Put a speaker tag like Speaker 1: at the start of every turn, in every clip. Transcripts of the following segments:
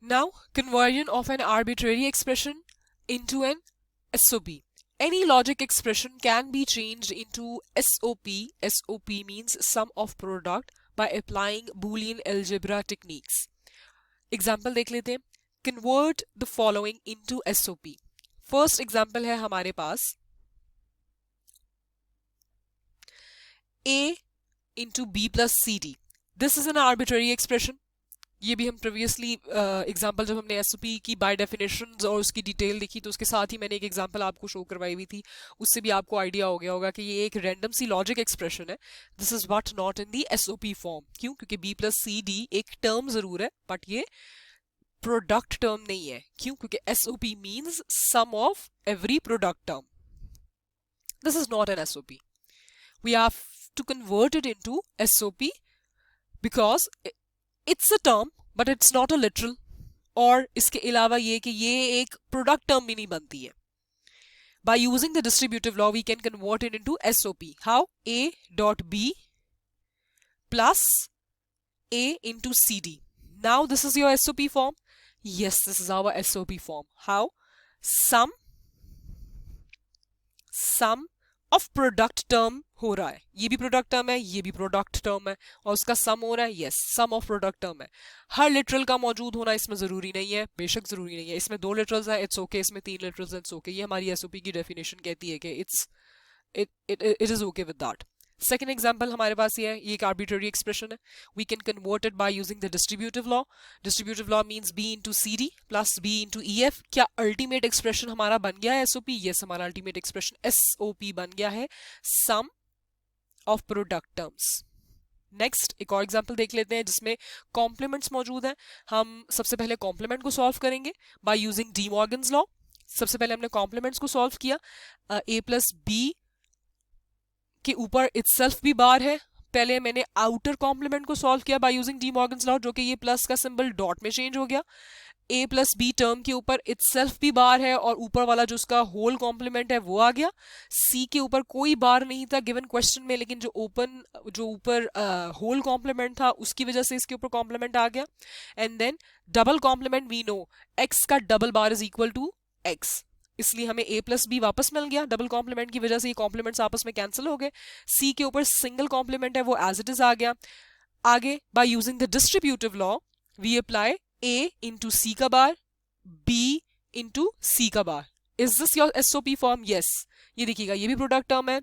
Speaker 1: Now, conversion of an arbitrary expression into an SOP. Any logic expression can be changed into SOP. SOP means sum of product by applying Boolean algebra techniques. Example देख लेते हैं. Convert the following into SOP. First example है हमारे पास A into B plus CD. This is an arbitrary expression. ये भी हम previously example जब हमने एसओपी की बाय डेफिनेशंस और उसकी डिटेल देखी तो उसके साथ ही मैंने एक एग्जांपल आपको शो करवाई हुई थी. उससे भी आपको आइडिया हो गया होगा कि ये एक रैंडम सी लॉजिक एक्सप्रेशन है. This is what not in the SOP form. क्यों? क्योंकि बी प्लस सी डी एक टर्म जरूर है बट ये प्रोडक्ट टर्म नहीं है. क्यों? क्योंकि SOP means sum of every product term. This is not an SOP. We have to convert it into SOP because it's a term but it's not a literal. और इसके अलावा ये कि ये एक प्रोडक्ट टर्म भी नहीं बनती है. By using the distributive law, we can convert it into SOP. How? A dot B plus A into CD. Now this is your SOP form. Yes, this is our SOP form. How? Sum of product term हो रहा है. ये भी product term है, ये भी product term है और उसका सम हो रहा है. Yes, sum of product term है. हर लिटरल का मौजूद होना इसमें जरूरी नहीं है. बेशक जरूरी नहीं है. इसमें 2 लिटरल्स हैं, इट्स ओके. इसमें 3 लिटरल्स हैं, इट्स ओके. ये हमारी एसओपी की डेफिनेशन कहती है कि it is okay with that. Second example हमारे पास ये है. ये एक आर्बिट्ररी एक्सप्रेशन है. We can convert it by using the distributive law. Distributive law means B into C D plus B into E F. क्या अल्टीमेट एक्सप्रेशन हमारा बन गया है एसओपी? यस, हमारा अल्टीमेट एक्सप्रेशन एसओपी बन गया है. Sum of product terms. Next एक और एग्जांपल देख लेते हैं जिसमें कॉम्प्लीमेंट्स मौजूद हैं. हम सबसे पहले कॉम्प्लीमेंट को सॉल्व करेंगे by using D Morgan's law. सबसे पहले हमने कॉम्प्लीमेंट्स को सॉल्व किया. ए प्लस बी के ऊपर इटसेल्फ भी बार है. पहले मैंने आउटर कॉम्प्लीमेंट को सॉल्व किया by using D Morgan's law, जो कि ये प्लस का सिंबल डॉट में चेंज हो गया. ए प्लस बी टर्म के ऊपर इटसेल्फ भी बार है और ऊपर वाला जो उसका होल कॉम्प्लीमेंट है वो आ गया. सी के ऊपर कोई बार नहीं था गिवन क्वेश्चन में, लेकिन जो ऊपर होल कॉम्प्लीमेंट था उसकी वजह से इसके ऊपर कॉम्प्लीमेंट आ गया. And then double complement, we know X का double bar is equal to X, इसलिए हमें a प्लस बी वापस मिल गया. डबल कॉम्प्लीमेंट की वजह से ये कॉम्प्लीमेंट्स आपस में कैंसिल हो गए. सी के ऊपर सिंगल कॉम्प्लीमेंट है वो एज इट इज आ गया. आगे by using the distributive law we apply a into C का बार, b इंटू सी का bar. Is this your SOP form? Yes. ये देखिएगा, ये भी प्रोडक्ट टर्म है,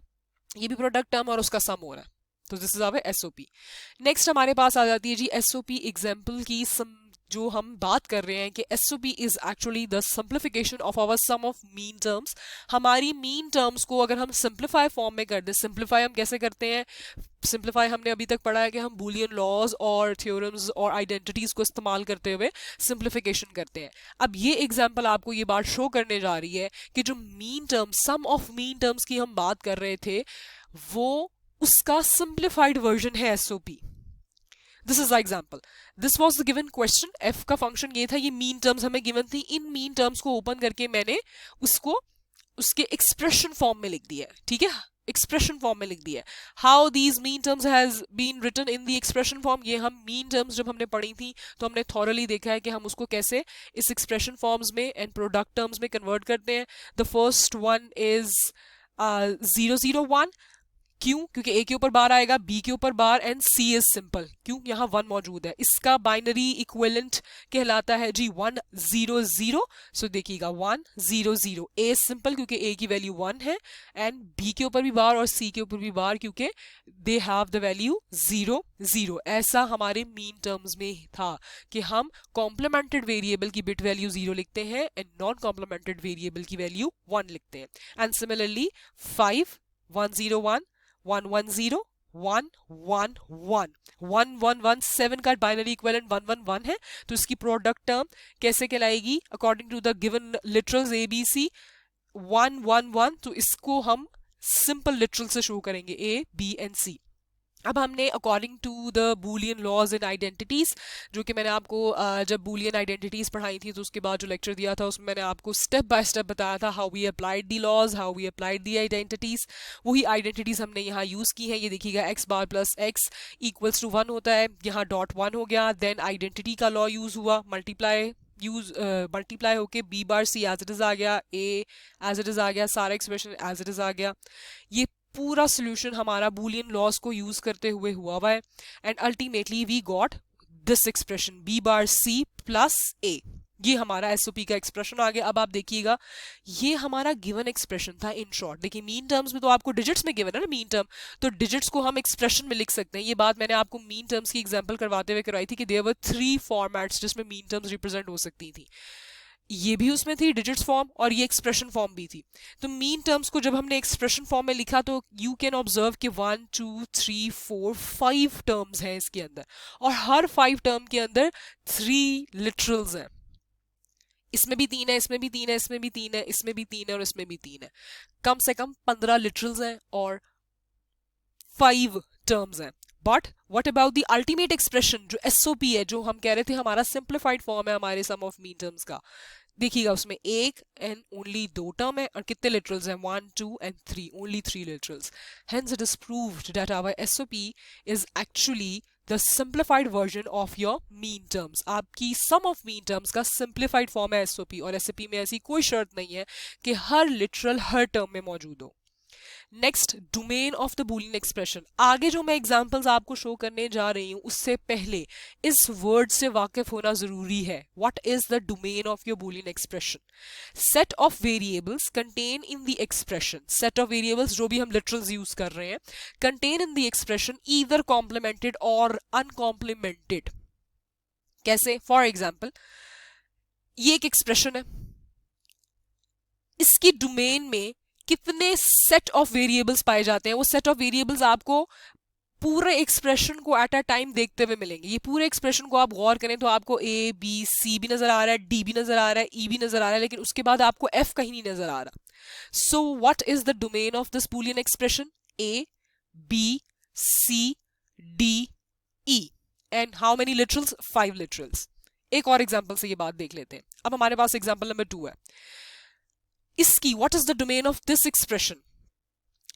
Speaker 1: ये भी प्रोडक्ट टर्म और उसका सम हो रहा है. तो this is our SOP. Next हमारे पास आ जाती है जी एसओपी एग्जाम्पल की. जो हम बात कर रहे हैं कि SOP is actually the simplification of our sum of mean terms. हमारी मीन टर्म्स को अगर हम सिंप्लीफाई फॉर्म में कर दें, सिंप्लीफाई हम कैसे करते हैं? सिंप्लीफाई हमने अभी तक पढ़ा है कि हम बूलियन लॉज और थ्योरम्स और आइडेंटिटीज को इस्तेमाल करते हुए सिंप्लीफिकेशन करते हैं. अब ये एग्जांपल आपको ये बात शो करने जा रही है कि जो min terms, sum of mean terms की हम बात कर रहे थे, वो उसका सिंप्लीफाइड वर्जन है SOP. This is the example. This was the given question. F का फंक्शन ये था, ये मीन टर्म्स हमें गिवन थी. इन मीन टर्म्स को ओपन करके मैंने उसको उसके एक्सप्रेशन फॉर्म में लिख दिया है. ठीक है, एक्सप्रेशन फॉर्म में लिख दिया है. How these min terms has been written in the expression form. ये हम मीन टर्म्स जब हमने पढ़ी थी तो हमने थॉरली देखा है कि हम उसको कैसे इस एक्सप्रेशन फॉर्म्स में एंड प्रोडक्ट टर्म्स में कन्वर्ट करते हैं. The first one is 001. क्यों? क्योंकि ए के ऊपर बार आएगा, बी के ऊपर बार एंड सी इज सिंपल. क्यों? यहाँ 1 मौजूद है. इसका बाइनरी इक्विवेलेंट कहलाता है जी 100. सो देखिएगा 100. ए सिंपल क्योंकि ए की वैल्यू 1 है एंड बी के ऊपर भी बार और सी के ऊपर भी बार क्योंकि दे हैव द वैल्यू 0. ऐसा हमारे मीन टर्म्स में था कि हम कॉम्प्लीमेंटेड वेरिएबल की बिट वैल्यू 0 लिखते हैं एंड नॉन कॉम्प्लीमेंटेड वेरिएबल की वैल्यू 1 लिखते हैं. एंड सिमिलरली 5, 101, 110, 111, 1117 का बाइनरी इक्विवेलेंट 111 है. तो इसकी प्रोडक्ट टर्म कैसे कहलाएगी according to the given literals A B C? 111. तो इसको हम सिंपल लिटरल से शो करेंगे ए बी एंड सी. अब हमने according to the Boolean laws in identities, जो कि मैंने आपको जब बूलियन आइडेंटिटीज पढ़ाई थी तो उसके बाद जो लेक्चर दिया था उसमें मैंने आपको स्टेप बाय स्टेप बताया था how we applied the laws, how we applied the identities. वही आइडेंटिटीज हमने यहाँ यूज की है. ये देखिएगा X bar plus X equals to 1 होता है, यहाँ डॉट 1 हो गया. देन आइडेंटिटी का लॉ यूज हुआ, मल्टीप्लाई यूज मल्टीप्लाई होके B bar C as it is आ गया, ए एज इट इज आ गया, सारा एक्सप्रेशन एज इट इज आ गया। ये पूरा सोल्यूशन हमारा बूलियन लॉस को यूज करते हुए हुआ है and ultimately we got this expression B bar C plus A. ये हमारा एसओपी का एक्सप्रेशन आ गया। अब आप देखिएगा ये हमारा गिवन एक्सप्रेशन था इन शॉर्ट। देखिए मीन टर्म्स में तो आपको डिजिट्स में गिवन है ना मीन टर्म, तो डिजिट्स को हम एक्सप्रेशन में लिख सकते हैं। ये बात मैंने आपको मीन टर्म्स की एग्जांपल करवाते हुए करवाई थी कि देयर वर 3 फॉर्मेट्स जिसमें मीन टर्म्स रिप्रेजेंट हो सकती थी। ये भी उसमें थी डिजिट्स फॉर्म और ये एक्सप्रेशन फॉर्म भी थी। तो मीन टर्म्स को जब हमने एक्सप्रेशन फॉर्म में लिखा तो यू कैन ऑब्जर्व कि 1 2 3 4 5 टर्म्स हैं इसके अंदर और हर 5 टर्म के अंदर 3 लिटरल्स हैं। इसमें भी 3 है, इसमें भी 3 है, इसमें भी 3 है, इसमें भी 3 है और इसमें भी 3 है। कम से कम 15 लिटरल्स हैं और 5 टर्म्स हैं। But what about the ultimate expression जो एसओपी है, जो हम कह रहे थे हमारा सिंप्लीफाइड फॉर्म है हमारे सम ऑफ मीन टर्म्स का। देखिएगा उसमें एक एंड ओनली 2 टर्म है और कितने लिटरल्स हैं 1 2 and 3, only 3 literals. Hence it is proved that our SOP is actually the simplified version of your mean terms। आपकी sum of mean terms का simplified form है SOP और SOP में ऐसी कोई शर्त नहीं है कि हर literal हर term में मौजूद हो। Next domain of the Boolean expression. आगे जो मैं एग्जांपल्स आपको शो करने जा रही हूं उससे पहले इस वर्ड से वाकिफ होना जरूरी है। What is the domain of your Boolean expression? Set of variables contain in the expression. Set of variables जो भी हम लिटरल्स यूज कर रहे हैं, contain in the expression either complimented और अनकॉम्प्लीमेंटेड। कैसे? फॉर एग्जाम्पल ये एक एक्सप्रेशन है, इसकी डोमेन में कितने सेट ऑफ वेरिएबल्स पाए जाते हैं? वो सेट ऑफ वेरिएबल्स आपको पूरे एक्सप्रेशन को एट अ टाइम देखते हुए मिलेंगे। ये पूरे एक्सप्रेशन को आप गौर करें तो आपको ए बी सी भी नजर आ रहा है, डी भी नजर आ रहा है, ई भी नजर आ रहा है, लेकिन उसके बाद आपको एफ कहीं नहीं नजर आ रहा। So what is the domain of this Boolean expression? A B C D E and how many literals? 5 literals. एक और एग्जाम्पल से ये बात देख लेते हैं। अब हमारे पास एग्जाम्पल नंबर 2 है। इसकी what is the domain of this expression?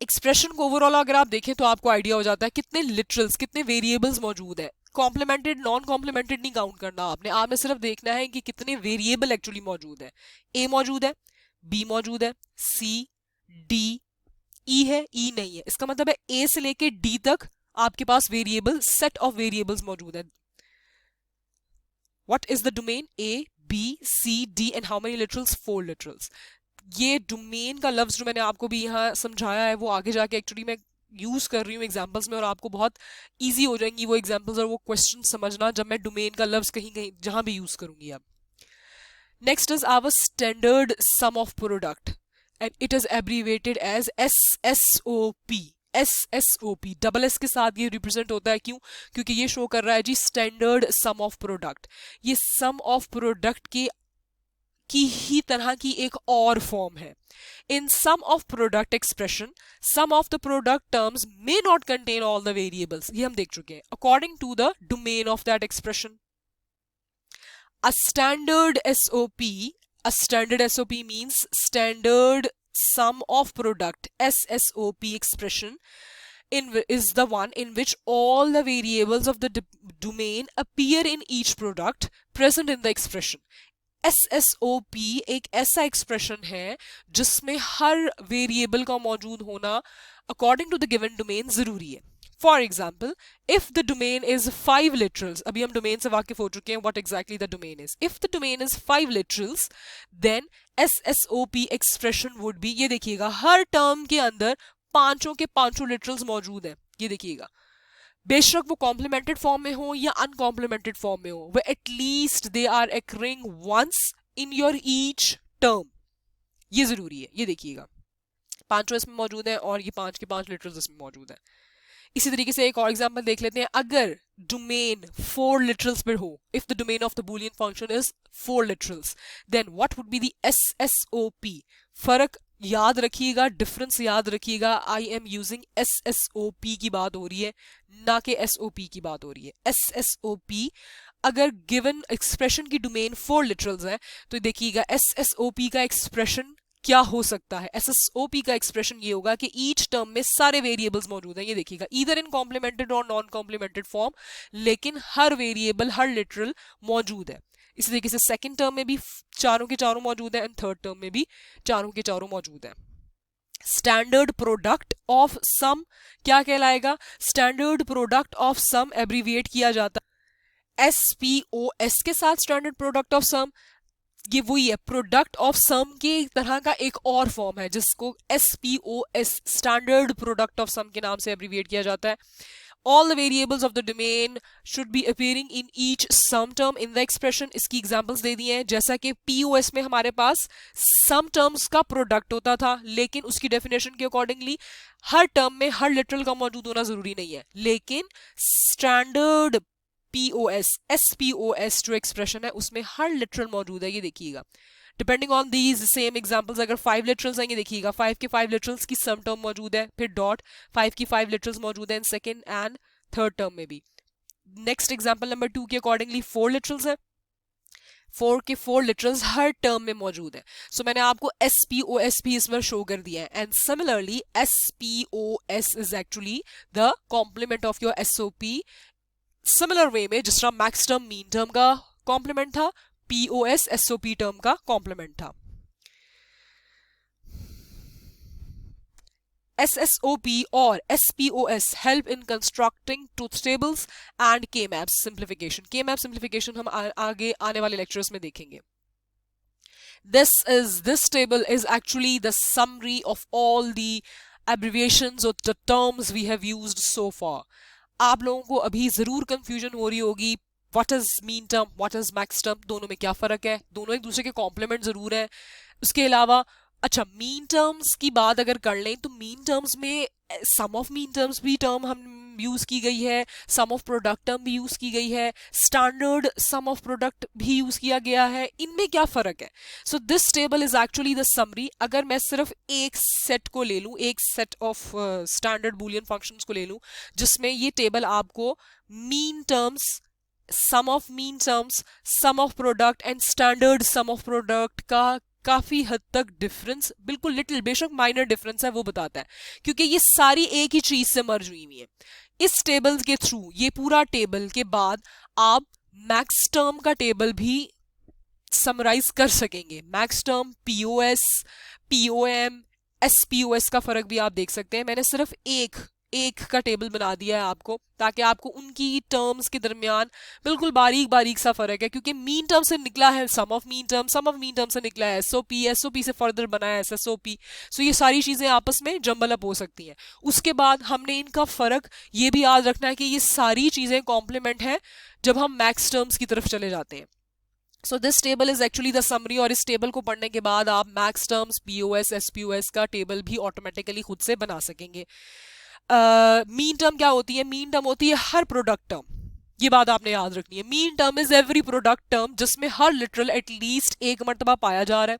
Speaker 1: Expression को ओवरऑल अगर आप देखें तो आपको आइडिया हो जाता है कितने लिटरल्स, कितने वेरिएबल्स मौजूद है। कॉम्प्लीमेंटेड नॉन कॉम्प्लीमेंटेड नहीं काउंट करना आपने सिर्फ देखना है कि कितने वेरिएबल एक्चुअली मौजूद है। ए मौजूद है, बी मौजूद है, सी डी ई है, ई नहीं है। इसका मतलब है ए से लेके डी तक आपके पास वेरिएबल सेट ऑफ वेरिएबल्स मौजूद है। What is the domain? A B C D and how many literals? 4 literals. ये डोमेन का लफ्ज जो मैंने आपको भी यहाँ समझाया है वो आगे जाके एक्चुअली मैं यूज कर रही हूँ एग्जांपल्स में और आपको बहुत इजी हो जाएंगी वो एग्जांपल्स और वो क्वेश्चन समझना जब मैं डोमेन का लफ्ज कहीं कहीं जहां भी यूज करूंगी। अब next is our standard sum of product and it is abbreviated as SSOP। SSOP double S के साथ ये रिप्रेजेंट होता है। क्यों? क्योंकि ये शो कर रहा है जी स्टैंडर्ड सम ऑफ प्रोडक्ट। ये सम ऑफ प्रोडक्ट की ही तरह की एक और फॉर्म है। In sum of product expression sum of the product terms may not contain all the variables. ये हम देख चुके हैं। According to the domain of that expression, a standard SOP means standard sum of product SSOP expression is the one in which all the variables of the domain appear in each product present in the expression। SSOP एक ऐसा expression है जिसमें हर variable का मौजूद होना according to the given domain जरूरी है। For example if the domain is 5 literals, अभी हम डोमेन से वाकिफ हो चुके हैं what exactly the domain is. If the domain is 5 literals then SSOP expression would be, ये देखिएगा हर टर्म के अंदर पांचों के पांचों लिटरल्स मौजूद हैं। ये देखिएगा बेशक वो कॉम्प्लीमेंटेड फॉर्म में हो या अनकॉम्प्लीमेंटेड फॉर्म में हो, वो at least they are occurring once in your each term. ये जरूरी है। ये देखिएगा पांचों इसमें मौजूद है और ये 5 के 5 लिटरल्स इसमें मौजूद है। इसी तरीके से एक और एग्जांपल देख लेते हैं। अगर डोमेन 4 लिटरल्स पर हो, if the domain of the Boolean function is 4 literals, then what would be the SSOP? फर्क याद रखिएगा, डिफरेंस याद रखिएगा। आई एम यूजिंग SSOP की बात हो रही है ना कि SOP की बात हो रही है। SSOP अगर गिवन एक्सप्रेशन की डोमेन 4 लिटरल्स है तो देखिएगा SSOP का एक्सप्रेशन क्या हो सकता है? एसएसओपी का एक्सप्रेशन ये होगा कि ईच टर्म में सारे वेरिएबल्स मौजूद हैं, ये देखिएगा, either in complemented or non complemented form, लेकिन हर वेरिएबल, हर लिटरल मौजूद है। इसी तरीके से सेकंड टर्म में भी चारों के चारों मौजूद है एंड थर्ड टर्म में भी चारों के चारों मौजूद है। स्टैंडर्ड प्रोडक्ट ऑफ सम क्या कहलाएगा? Standard product of sum abbreviate किया जाता है SPOS के साथ। स्टैंडर्ड प्रोडक्ट ऑफ सम ये वही है, प्रोडक्ट ऑफ सम के तरह का एक और फॉर्म है जिसको SPOS स्टैंडर्ड प्रोडक्ट ऑफ सम के नाम से एब्रीविएट किया जाता है। All the variables of the domain should be appearing in each sum term in the expression। इसकी एग्जांपल्स दे दिए हैं, जैसा कि POS में हमारे पास सम टर्म्स का प्रोडक्ट होता था, लेकिन उसकी डेफिनेशन के अकॉर्डिंगली हर टर्म में हर लिटरल का मौजूद होना जरूरी नहीं है, लेकिन स्टैंडर्ड POS SPOS जो एक्सप्रेशन है उसमें हर लिटरल मौजूद है, ये देखिएगा। Depending on these same examples, अगर 5 लिटरल्स हैं, ये देखिएगा 5 के 5 लिटरल्स की सम टर्म मौजूद है, फिर डॉट 5 की 5 लिटरल्स मौजूद है in second and third term में भी। नेक्स्ट एग्जांपल नंबर 2 के अकॉर्डिंगली 4 लिटरल्स है, 4 के 4 लिटरल्स हर टर्म में मौजूद है। सो मैंने आपको SPOS भी इस बार शो कर दिया है, and similarly SPOS is actually the complement of your SOP। Similar way में जिस तरह मैक्स टर्म मीन टर्म का कॉम्प्लीमेंट था, POS SOP टर्म का कॉम्प्लीमेंट था। SSOP और SPOS help in constructing truth tables and K-maps simplification। K-map simplification हम आगे आने वाले lectures में देखेंगे। This table is actually the summary of all the abbreviations or the terms we have used so far। आप लोगों को अभी जरूर कंफ्यूजन हो रही होगी, what is mean term, what is max term, दोनों में क्या फर्क है? दोनों एक दूसरे के कॉम्प्लीमेंट जरूर है। उसके अलावा अच्छा, मीन टर्म्स की बात अगर कर लें तो मीन टर्म्स में सम ऑफ मीन टर्म्स भी टर्म हम यूज की गई है, सम ऑफ प्रोडक्ट टर्म भी यूज की गई है, स्टैंडर्ड सम ऑफ प्रोडक्ट भी यूज किया गया है। इनमें क्या फर्क है? So this table is actually the summary. अगर मैं सिर्फ एक सेट को ले लूं, एक set of standard Boolean functions को ले लूं, जिसमें ये टेबल आपको min terms, sum of mean terms, sum of product and standard sum of product का काफी हद तक डिफरेंस, बिल्कुल लिटिल, बेशक माइनर डिफरेंस है, वो बताता है, क्योंकि ये सारी एक ही चीज से मर्ज हुई हुई है। इस टेबल के थ्रू, ये पूरा टेबल के बाद आप मैक्स टर्म का टेबल भी समराइज कर सकेंगे। Max term, POS, POM, SPOS का फर्क भी आप देख सकते हैं। मैंने सिर्फ एक का टेबल बना दिया है आपको, ताकि आपको उनकी टर्म्स के दरमियान बिल्कुल बारीक बारीक सा फर्क है, क्योंकि मीन टर्म से निकला है sum of minterm, sum of minterm से निकला है SOP, SOP से फर्दर बना है SSOP। सो ये सारी चीजें आपस में जंबल अप हो सकती हैं। उसके बाद हमने इनका फर्क ये भी याद रखना है कि ये सारी चीजें कॉम्प्लीमेंट है जब हम मैक्स टर्म्स की तरफ चले जाते हैं। सो this table is actually the summary, और इस टेबल को पढ़ने के बाद आप मैक्स टर्म्स, POS, SPOS का टेबल भी ऑटोमेटिकली खुद से बना सकेंगे। मीन टर्म क्या होती है? मीन टर्म होती है हर प्रोडक्ट टर्म, ये बात आपने याद रखनी है। Mean term is every product term जिसमें हर लिटरल एटलीस्ट एक मर्तबा पाया जा रहा है।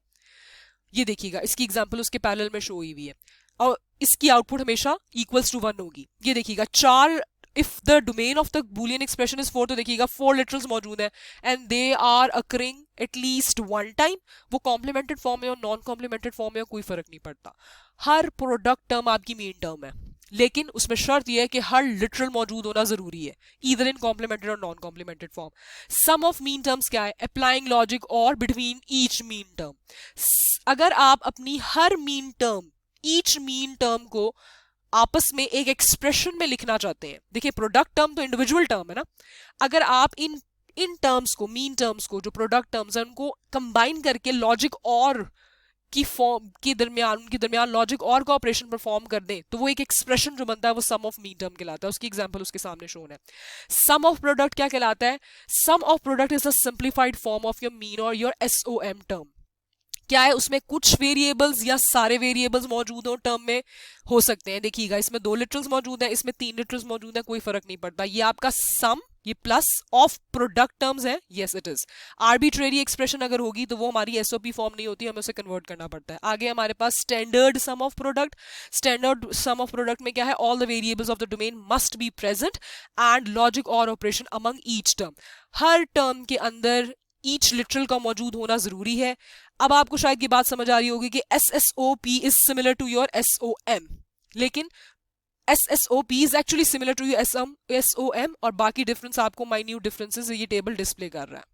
Speaker 1: ये देखिएगा, इसकी एग्जांपल उसके पैरेलल में शो हुई है, और इसकी आउटपुट हमेशा इक्वल्स टू 1 होगी। ये देखिएगा, 4, if the domain of the Boolean expression is 4, तो देखिएगा 4 लिटरल्स मौजूद है and they are occurring at least 1 time. वो कॉम्प्लीमेंटेड फॉर्म में और नॉन कॉम्प्लीमेंटेड फॉर्म में कोई फर्क नहीं पड़ता। हर प्रोडक्ट टर्म आपकी मीन टर्म है, लेकिन उसमें शर्त यह है कि हर लिटरल मौजूद होना जरूरी है, either in complemented or non complemented form. Sum of mean terms क्या है? Applying logic or between each minterm. अगर आप अपनी हर minterm, each minterm को आपस में एक एक्सप्रेशन में लिखना चाहते हैं, देखिए प्रोडक्ट टर्म तो इंडिविजुअल टर्म है ना, अगर आप इन टर्म्स को, मीन टर्म्स को, जो प्रोडक्ट टर्म्स है, उनको कंबाइन करके लॉजिक और की फॉर्म के दरमियान, उनके दरमियान लॉजिक और का ऑपरेशन परफॉर्म कर दें, तो वो एक एक्सप्रेशन जो बनता है वो सम ऑफ मीन टर्म कहलाता है। उसकी एग्जांपल उसके सामने शोन है। सम ऑफ प्रोडक्ट क्या कहलाता है? Sum of product is a simplified form of your min or your SOM term. क्या है? उसमें कुछ वेरिएबल्स या सारे वेरिएबल्स मौजूद हो टर्म में, हो सकते हैं। देखिएगा, इसमें 2 लिटरल्स मौजूद हैं, इसमें 3 लिटरल्स मौजूद हैं, कोई फर्क नहीं पड़ता। ये आपका सम, ये प्लस ऑफ प्रोडक्ट टर्म्स है, yes it is. Arbitrary expression अगर होगी तो वो हमारी SOP फॉर्म नहीं होती, हमें उसे कन्वर्ट करना पड़ता है। आगे हमारे पास standard sum of product. Standard sum of product में क्या है? All the variables of the domain must be present and logic or operation among each term. हर टर्म के अंदर ईच लिटरल का मौजूद होना जरूरी है। अब आपको शायद ये बात समझ आ रही होगी कि SSOP is similar to your SOM, लेकिन SSOP is actually similar to your SOM, और बाकी डिफरेंस आपको माइन्यूट डिफरेंसेस ये टेबल डिस्प्ले कर रहा है।